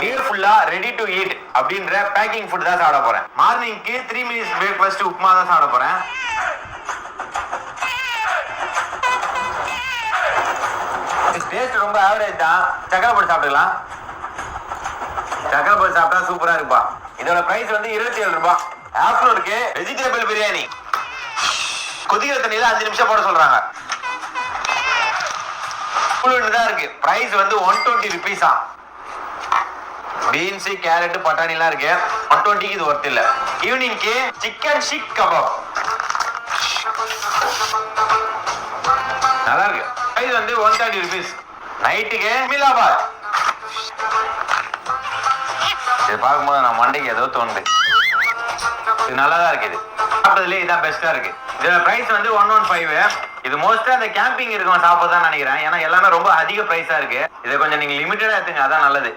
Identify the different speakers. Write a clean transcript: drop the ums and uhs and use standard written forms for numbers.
Speaker 1: டே ஃபுல்லா ready to eat அப்படின்ற packing food தான் சாப்பிட போறேன். மார்னிங்க்கு 3 மினிட்ஸ் பிரேக்ஃபாஸ்ட் உப்புமா தான் சாப்பிட போறேன். டேஸ்ட் ரொம்ப ஆவரேஜ் தான். சக்கரை போட்டு சாப்பிட்டுக்கலாம். சக்கரை போட்டு சாப்பிட்டா சூப்பரா இருக்குப்பா. இதோட பிரைஸ் வந்து 27 ரூபாய். ஆஃப்டர்நூனுக்கு வெஜிடபிள் பிரியாணி கொதிக்கிற தண்ணியில 5 நிமிஷம் போட சொல்றாங்க. தான் இருக்கு. பிரைஸ் வந்து 120 ருபீஸா. பீன்ஸ், கேரட், பட்டாணி எல்லாம் இருக்கு. 120க்கு இது ஒர்த் இல்ல. ஈவினிங்க்கு சிக்கன் ஷீக் கபாப் நல்லா இருக்கு. பிரைஸ் வந்து 130 ருபீஸ். நைட்டுக்கு மிலாபாத். இது பார்க்கும்போது நான் மண்டைக்கு ஏதோ தோணுது. இது நல்லா தான் இருக்குது. சாப்பிட்டதுலேயே இதான் பெஸ்டா இருக்கு. இதோட பிரைஸ் வந்து 115. இது மோஸ்டா அந்த கேம்பிங் இருக்கவங்க சாப்பிட தான் நினைக்கிறேன். ஏன்னா எல்லாமே ரொம்ப அதிக பிரைஸா இருக்கு. இதை கொஞ்சம் நீங்க லிமிட்டடா எடுத்துங்க, அதான் நல்லது.